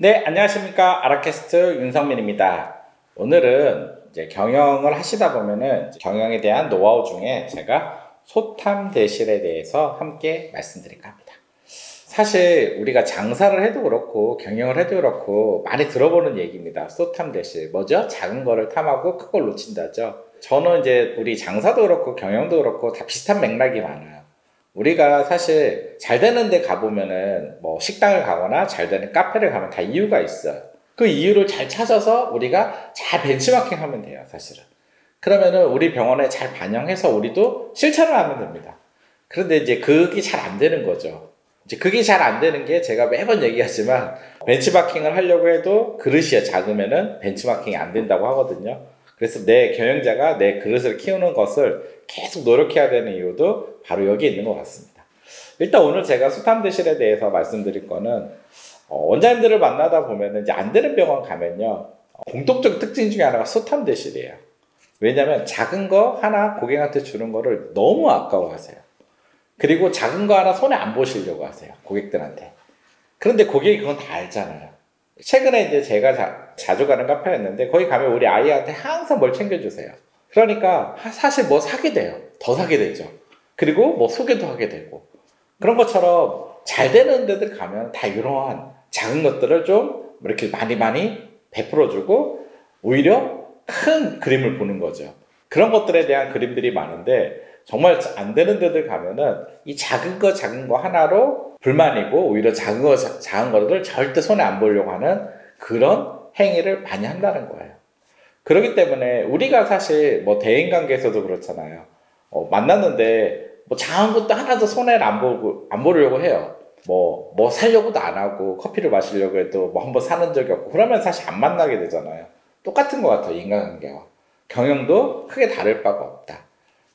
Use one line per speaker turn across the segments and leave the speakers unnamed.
네, 안녕하십니까. 아라캐스트 윤성민입니다. 오늘은 이제 경영을 하시다 보면은 경영에 대한 노하우 중에 제가 소탐대실에 대해서 함께 말씀드릴까 합니다. 사실 우리가 장사를 해도 그렇고 경영을 해도 그렇고 많이 들어보는 얘기입니다. 소탐대실. 뭐죠? 작은 거를 탐하고 큰 걸 놓친다죠. 저는 이제 우리 장사도 그렇고 경영도 그렇고 다 비슷한 맥락이 많아요. 우리가 사실 잘 되는 데 가보면은 뭐 식당을 가거나 잘 되는 카페를 가면 다 이유가 있어요. 그 이유를 잘 찾아서 우리가 잘 벤치마킹 하면 돼요, 사실은. 그러면은 우리 병원에 잘 반영해서 우리도 실천을 하면 됩니다. 그런데 이제 그게 잘 안 되는 거죠. 이제 그게 잘 안 되는 게 제가 매번 얘기하지만 벤치마킹을 하려고 해도 그릇이 작으면은 벤치마킹이 안 된다고 하거든요. 그래서 내 경영자가 내 그릇을 키우는 것을 계속 노력해야 되는 이유도 바로 여기 있는 것 같습니다. 일단 오늘 제가 수탐대실에 대해서 말씀드릴 거는 원장님들을 만나다 보면 이제 안 되는 병원 가면요, 공통적 특징 중에 하나가 수탐대실이에요. 왜냐하면 작은 거 하나 고객한테 주는 거를 너무 아까워하세요. 그리고 작은 거 하나 손에 안 보시려고 하세요, 고객들한테. 그런데 고객이 그건 다 알잖아요. 최근에 이제 제가 자주 가는 카페였는데 거기 가면 우리 아이한테 항상 뭘 챙겨주세요. 그러니까 사실 뭐 사게 돼요. 더 사게 되죠. 그리고 뭐 소개도 하게 되고. 그런 것처럼 잘 되는 데들 가면 다 이러한 작은 것들을 좀 이렇게 많이 베풀어주고 오히려 큰 그림을 보는 거죠. 그런 것들에 대한 그림들이 많은데 정말 안 되는 데들 가면은 이 작은 거 하나로 불만이고 오히려 작은 거를 절대 손에 안 보려고 하는 그런 행위를 많이 한다는 거예요. 그렇기 때문에 우리가 사실 뭐 대인관계에서도 그렇잖아요. 만났는데 뭐 작은 것도 하나도 손에 안 보려고 해요. 뭐 살려고도 안 하고 커피를 마시려고 해도 뭐 한번 사는 적이 없고 그러면 사실 안 만나게 되잖아요. 똑같은 것 같아요, 인간관계와. 경영도 크게 다를 바가 없다.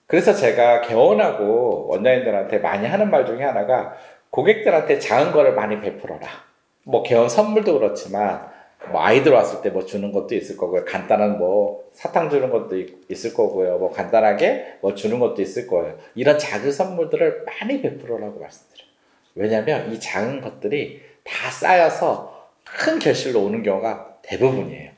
그래서 제가 개원하고 원장님들한테 많이 하는 말 중에 하나가 고객들한테 작은 거를 많이 베풀어라. 뭐 개원 선물도 그렇지만 뭐 아이들 왔을 때 뭐 주는 것도 있을 거고요. 간단한 뭐 사탕 주는 것도 있을 거고요. 뭐 간단하게 뭐 주는 것도 있을 거예요. 이런 작은 선물들을 많이 베풀어라고 말씀드려요. 왜냐면 이 작은 것들이 다 쌓여서 큰 결실로 오는 경우가 대부분이에요.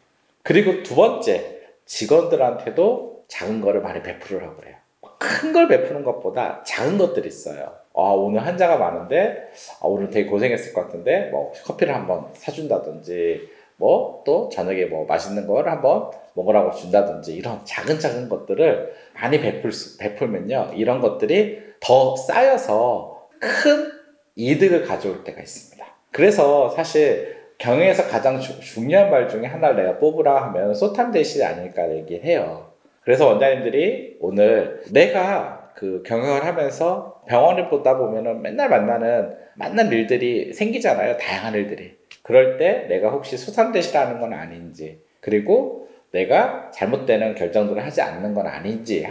그리고 두 번째, 직원들한테도 작은 거를 많이 베풀으라고 그래요. 큰 걸 베푸는 것보다 작은 것들이 있어요. 오늘 환자가 많은데, 오늘 되게 고생했을 것 같은데, 뭐, 커피를 한번 사준다든지, 뭐, 또 저녁에 뭐 맛있는 걸 한번 먹으라고 준다든지, 이런 작은 것들을 많이 베풀면요, 이런 것들이 더 쌓여서 큰 이득을 가져올 때가 있습니다. 그래서 사실 경영에서 가장 중요한 말 중에 하나를 내가 뽑으라 하면 소탐대실이 아닐까 얘기를 해요. 그래서 원장님들이 오늘 내가 그 경영을 하면서 병원을 보다 보면은 맨날 만난 일들이 생기잖아요. 다양한 일들이. 그럴 때 내가 혹시 소탐대실하는 건 아닌지, 그리고 내가 잘못되는 결정들을 하지 않는 건 아닌지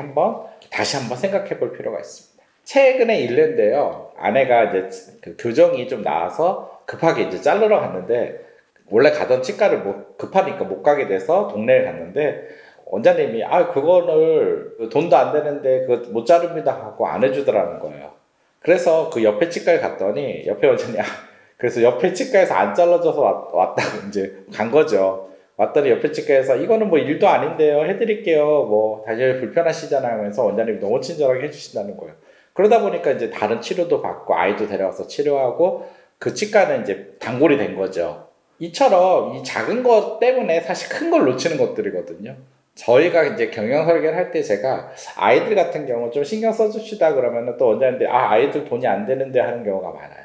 다시 한번 생각해 볼 필요가 있습니다. 최근에 일례인데요. 아내가 이제 그 교정이 좀 나와서 급하게 이제 자르러 갔는데 원래 가던 치과를 급하니까 못 가게 돼서 동네에 갔는데 원장님이 그거를 돈도 안 되는데 그거 못 자릅니다 하고 안 해주더라는 거예요. 그래서 그 옆에 치과에 갔더니 옆에 원장님이 그래서 옆에 치과에서 안 잘라줘서 왔다고 이제 간 거죠. 왔더니 옆에 치과에서 이거는 뭐 일도 아닌데요, 해드릴게요, 뭐 다시 불편하시잖아요 하면서 원장님이 너무 친절하게 해주신다는 거예요. 그러다 보니까 이제 다른 치료도 받고 아이도 데려와서 치료하고 그 치과는 이제 단골이 된 거죠. 이처럼 이 작은 것 때문에 사실 큰 걸 놓치는 것들이거든요. 저희가 이제 경영 설계를 할 때 제가 아이들 같은 경우 좀 신경 써줍시다 그러면은 또 원장님들이 아이들 돈이 안 되는데 하는 경우가 많아요.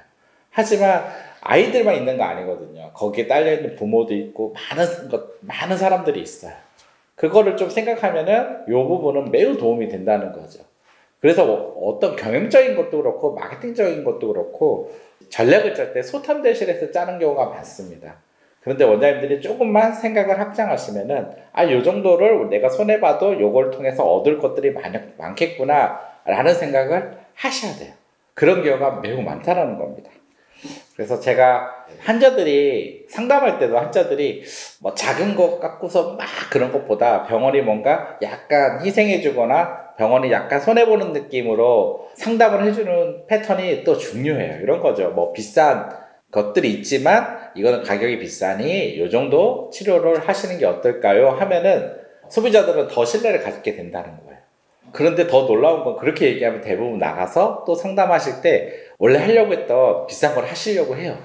하지만 아이들만 있는 거 아니거든요. 거기에 딸려있는 부모도 있고 많은 사람들이 있어요. 그거를 좀 생각하면은 이 부분은 매우 도움이 된다는 거죠. 그래서 어떤 경영적인 것도 그렇고 마케팅적인 것도 그렇고 전략을 짤 때 소탐대실에서 짜는 경우가 많습니다. 그런데 원장님들이 조금만 생각을 확장하시면은 요 정도를 내가 손해봐도 요걸 통해서 얻을 것들이 많겠구나 라는 생각을 하셔야 돼요. 그런 경우가 매우 많다는 겁니다. 그래서 제가 환자들이 상담할 때도 환자들이 뭐 작은 거 갖고서 막 그런 것보다 병원이 뭔가 약간 희생해주거나 병원이 약간 손해보는 느낌으로 상담을 해주는 패턴이 또 중요해요. 이런 거죠. 뭐 비싼 것들이 있지만 이거는 가격이 비싸니 이 정도 치료를 하시는 게 어떨까요? 하면은 소비자들은 더 신뢰를 갖게 된다는 거예요. 그런데 더 놀라운 건 그렇게 얘기하면 대부분 나가서 또 상담하실 때 원래 하려고 했던 비싼 걸 하시려고 해요.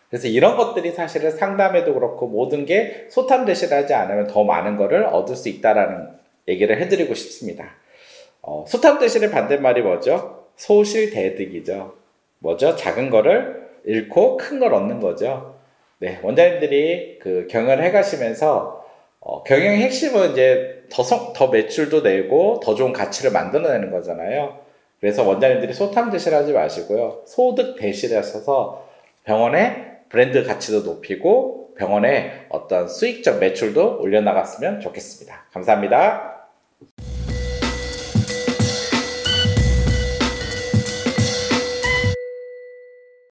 그래서 이런 것들이 사실은 상담에도 그렇고 모든 게 소탐 대실하지 않으면 더 많은 거를 얻을 수 있다라는 얘기를 해드리고 싶습니다. 소탐 대실의 반대말이 뭐죠? 소실대득이죠. 뭐죠? 작은 거를 잃고 큰 걸 얻는 거죠. 네, 원장님들이 그 경영을 해가시면서 경영의 핵심은 이제 더 매출도 내고 더 좋은 가치를 만들어내는 거잖아요. 그래서 원장님들이 소탐 대실하지 마시고요. 소득 대실하셔서 병원의 브랜드 가치도 높이고 병원의 어떤 수익적 매출도 올려나갔으면 좋겠습니다. 감사합니다.